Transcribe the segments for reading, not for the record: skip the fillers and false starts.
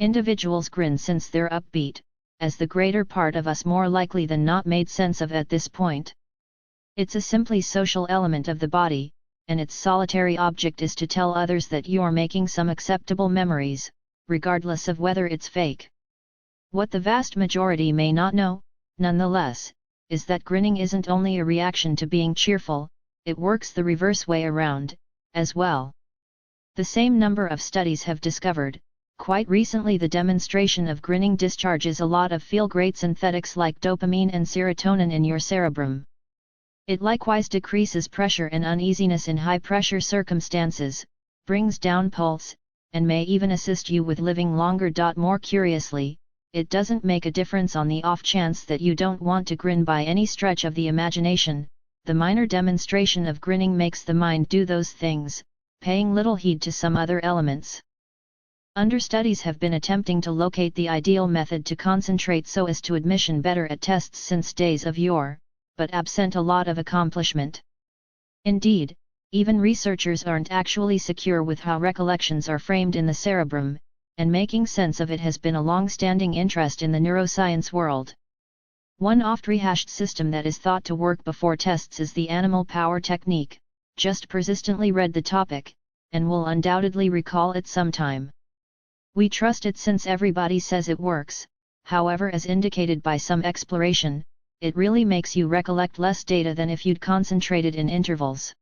Individuals grin since they're upbeat, as the greater part of us more likely than not made sense of at this point. It's a simply social element of the body, and its solitary object is to tell others that you're making some acceptable memories, regardless of whether it's fake. What the vast majority may not know, nonetheless, is that grinning isn't only a reaction to being cheerful, it works the reverse way around, as well. The same number of studies have discovered, quite recently, the demonstration of grinning discharges a lot of feel-great synthetics like dopamine and serotonin in your cerebrum. It likewise decreases pressure and uneasiness in high-pressure circumstances, brings down pulse, and may even assist you with living longer. More curiously, it doesn't make a difference on the off chance that you don't want to grin by any stretch of the imagination. The minor demonstration of grinning makes the mind do those things, paying little heed to some other elements. Understudies have been attempting to locate the ideal method to concentrate so as to admission better at tests since days of yore, but absent a lot of accomplishment. Indeed, even researchers aren't actually secure with how recollections are framed in the cerebrum, and making sense of it has been a long-standing interest in the neuroscience world. One oft-rehashed system that is thought to work before tests is the animal power technique. Just persistently read the topic, and will undoubtedly recall it sometime. We trust it since everybody says it works. However, as indicated by some exploration, it really makes you recollect less data than if you'd concentrated in intervals.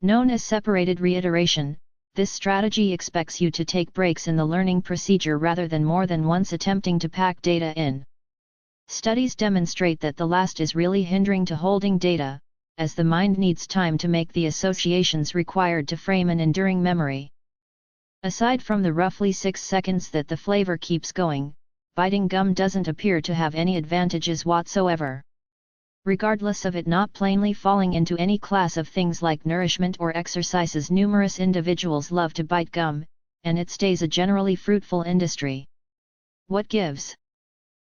Known as separated reiteration, this strategy expects you to take breaks in the learning procedure rather than more than once attempting to pack data in. Studies demonstrate that the last is really hindering to holding data, as the mind needs time to make the associations required to frame an enduring memory. Aside from the roughly 6 seconds that the flavor keeps going, biting gum doesn't appear to have any advantages whatsoever. Regardless of it not plainly falling into any class of things like nourishment or exercises, numerous individuals love to bite gum, and it stays a generally fruitful industry. What gives?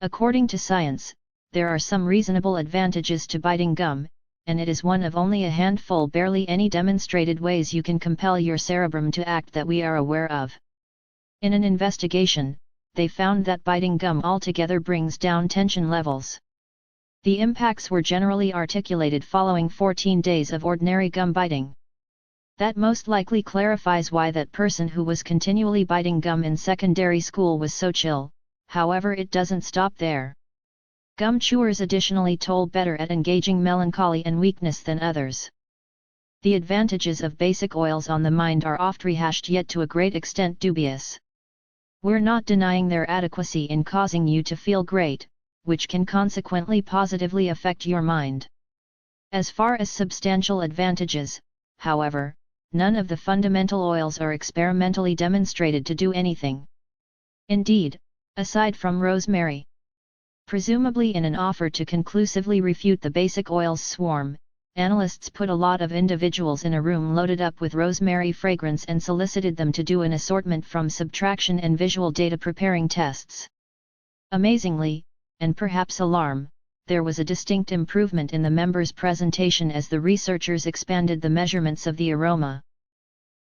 According to science, there are some reasonable advantages to biting gum, and it is one of only a handful, barely any, demonstrated ways you can compel your cerebrum to act that we are aware of. In an investigation, they found that biting gum altogether brings down tension levels. The impacts were generally articulated following 14 days of ordinary gum biting. That most likely clarifies why that person who was continually biting gum in secondary school was so chill. However, it doesn't stop there. Gum chewers additionally toll better at engaging melancholy and weakness than others. The advantages of basic oils on the mind are oft rehashed, yet to a great extent dubious. We're not denying their adequacy in causing you to feel great, which can consequently positively affect your mind. As far as substantial advantages, however, none of the fundamental oils are experimentally demonstrated to do anything. Indeed, aside from rosemary. Presumably in an offer to conclusively refute the basic oils swarm, analysts put a lot of individuals in a room loaded up with rosemary fragrance and solicited them to do an assortment from subtraction and visual data preparing tests. Amazingly, and perhaps alarm, there was a distinct improvement in the members' presentation as the researchers expanded the measurements of the aroma.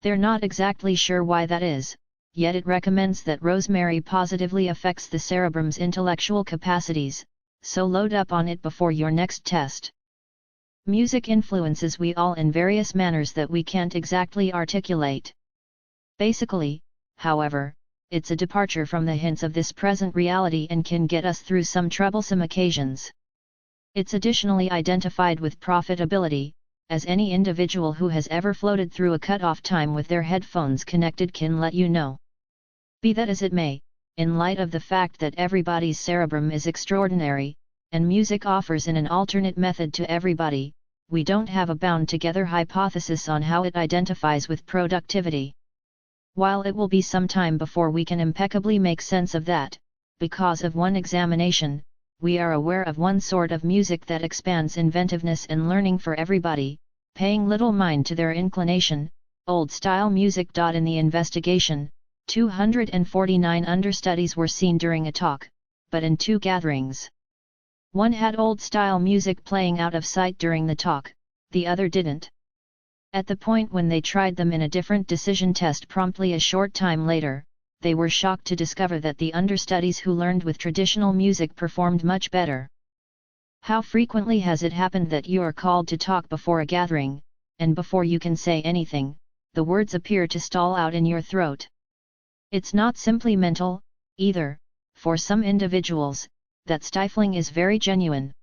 They're not exactly sure why that is, yet it recommends that rosemary positively affects the cerebrum's intellectual capacities, so load up on it before your next test. Music influences we all in various manners that we can't exactly articulate. Basically, however, it's a departure from the hints of this present reality and can get us through some troublesome occasions. It's additionally identified with profitability, as any individual who has ever floated through a cutoff time with their headphones connected can let you know. Be that as it may, in light of the fact that everybody's cerebrum is extraordinary, and music offers an alternate method to everybody, we don't have a bound-together hypothesis on how it identifies with productivity. While it will be some time before we can impeccably make sense of that, because of one examination, we are aware of one sort of music that expands inventiveness and learning for everybody, paying little mind to their inclination, old-style music. In the investigation, 249 understudies were seen during a talk, but in 2 gatherings. One had old-style music playing out of sight during the talk, the other didn't. At the point when they tried them in a different decision test promptly a short time later, they were shocked to discover that the understudies who learned with traditional music performed much better. How frequently has it happened that you are called to talk before a gathering, and before you can say anything, the words appear to stall out in your throat? It's not simply mental, either. For some individuals, that stifling is very genuine.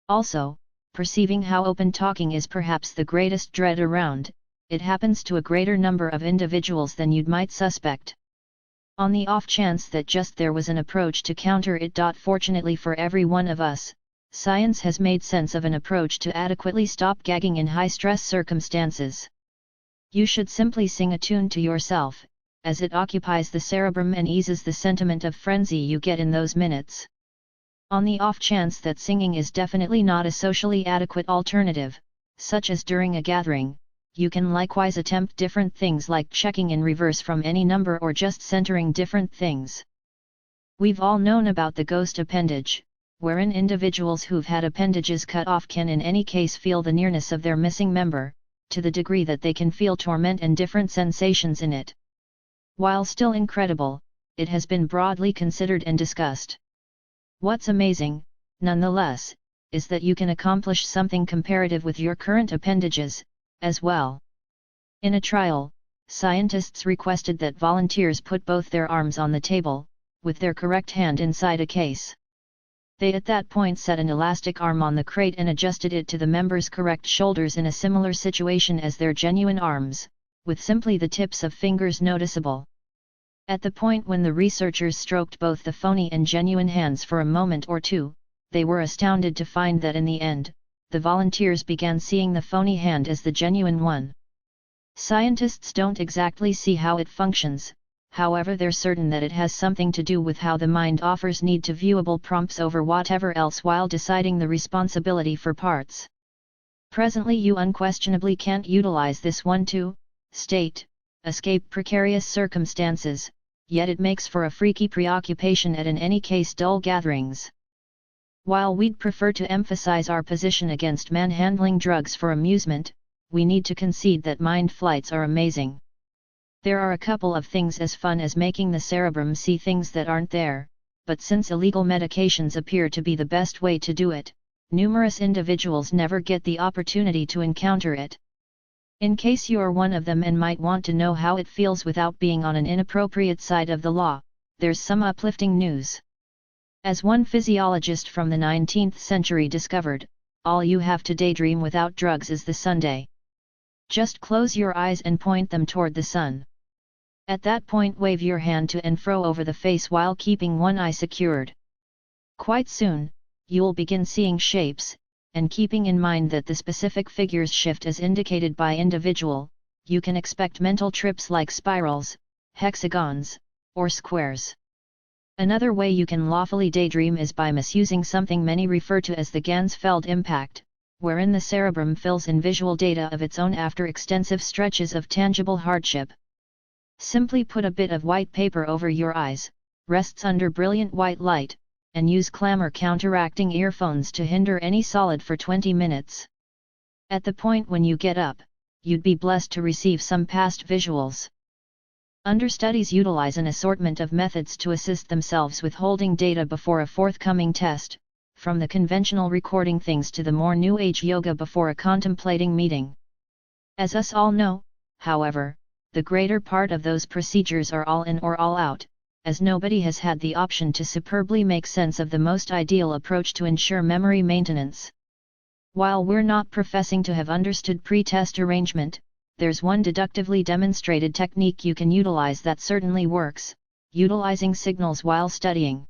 Also, perceiving how open talking is perhaps the greatest dread around, it happens to a greater number of individuals than you'd might suspect. On the off chance that just there was an approach to counter it. Fortunately for every one of us, science has made sense of an approach to adequately stop gagging in high-stress circumstances. You should simply sing a tune to yourself, as it occupies the cerebrum and eases the sentiment of frenzy you get in those minutes. On the off chance that singing is definitely not a socially adequate alternative, such as during a gathering, you can likewise attempt different things like checking in reverse from any number or just centering different things. We've all known about the ghost appendage, wherein individuals who've had appendages cut off can in any case feel the nearness of their missing member, to the degree that they can feel torment and different sensations in it. While still incredible, it has been broadly considered and discussed. What's amazing, nonetheless, is that you can accomplish something comparative with your current appendages, as well. In a trial, scientists requested that volunteers put both their arms on the table, with their correct hand inside a case. They at that point set an elastic arm on the crate and adjusted it to the member's correct shoulders in a similar situation as their genuine arms, with simply the tips of fingers noticeable. At the point when the researchers stroked both the phony and genuine hands for a moment or two, they were astounded to find that in the end, the volunteers began seeing the phony hand as the genuine one. Scientists don't exactly see how it functions, however they're certain that it has something to do with how the mind offers need to viewable prompts over whatever else while deciding the responsibility for parts. Presently you unquestionably can't utilize this one to escape precarious circumstances, yet it makes for a freaky preoccupation at in any case dull gatherings. While we'd prefer to emphasize our position against manhandling drugs for amusement, we need to concede that mind flights are amazing. There are a couple of things as fun as making the cerebrum see things that aren't there, but since illegal medications appear to be the best way to do it, numerous individuals never get the opportunity to encounter it. In case you are one of them and might want to know how it feels without being on an inappropriate side of the law, there's some uplifting news. As one physiologist from the 19th century discovered, all you have to daydream without drugs is the Sunday. Just close your eyes and point them toward the sun. At that point wave your hand to and fro over the face while keeping one eye secured. Quite soon, you'll begin seeing shapes, and keeping in mind that the specific figures shift as indicated by individual, you can expect mental trips like spirals, hexagons, or squares. Another way you can lawfully daydream is by misusing something many refer to as the Ganzfeld impact, wherein the cerebrum fills in visual data of its own after extensive stretches of tangible hardship. Simply put a bit of white paper over your eyes, rests under brilliant white light, and use clamor counteracting earphones to hinder any solid for 20 minutes. At the point when you get up, you'd be blessed to receive some past visuals. Understudies utilize an assortment of methods to assist themselves with holding data before a forthcoming test, from the conventional recording things to the more new age yoga before a contemplating meeting. As us all know, however, the greater part of those procedures are all in or all out, as nobody has had the option to superbly make sense of the most ideal approach to ensure memory maintenance. While we're not professing to have understood pre-test arrangement, there's one deductively demonstrated technique you can utilize that certainly works: utilizing signals while studying.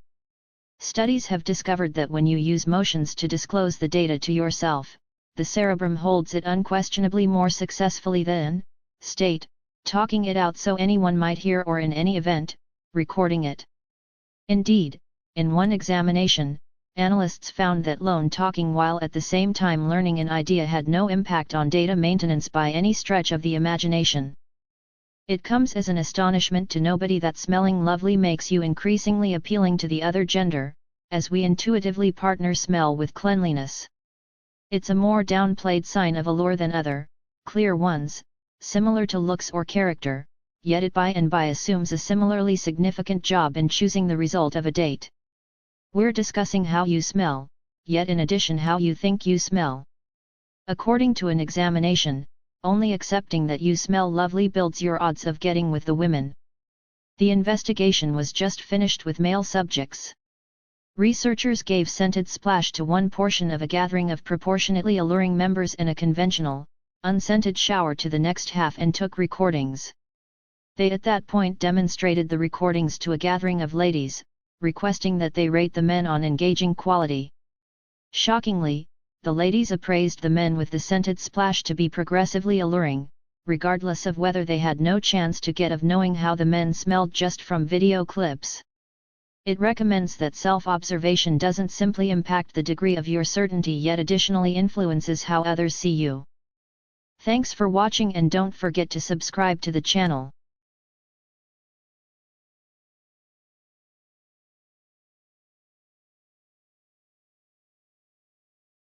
Studies have discovered that when you use motions to disclose the data to yourself, the cerebrum holds it unquestionably more successfully than talking it out so anyone might hear, or in any event, recording it. Indeed, in one examination, analysts found that lone talking while at the same time learning an idea had no impact on data maintenance by any stretch of the imagination. It comes as an astonishment to nobody that smelling lovely makes you increasingly appealing to the other gender, as we intuitively partner smell with cleanliness. It's a more downplayed sign of allure than other, clear ones, similar to looks or character, yet it by and by assumes a similarly significant job in choosing the result of a date. We're discussing how you smell, yet in addition how you think you smell. According to an examination, only accepting that you smell lovely builds your odds of getting with the women. The investigation was just finished with male subjects. Researchers gave scented splash to one portion of a gathering of proportionately alluring members and a conventional, unscented shower to the next half and took recordings. They at that point demonstrated the recordings to a gathering of ladies, requesting that they rate the men on engaging quality. Shockingly, the ladies appraised the men with the scented splash to be progressively alluring, regardless of whether they had no chance to get of knowing how the men smelled just from video clips. It recommends that self-observation doesn't simply impact the degree of your certainty yet additionally influences how others see you. Thanks for watching and don't forget to subscribe to the channel.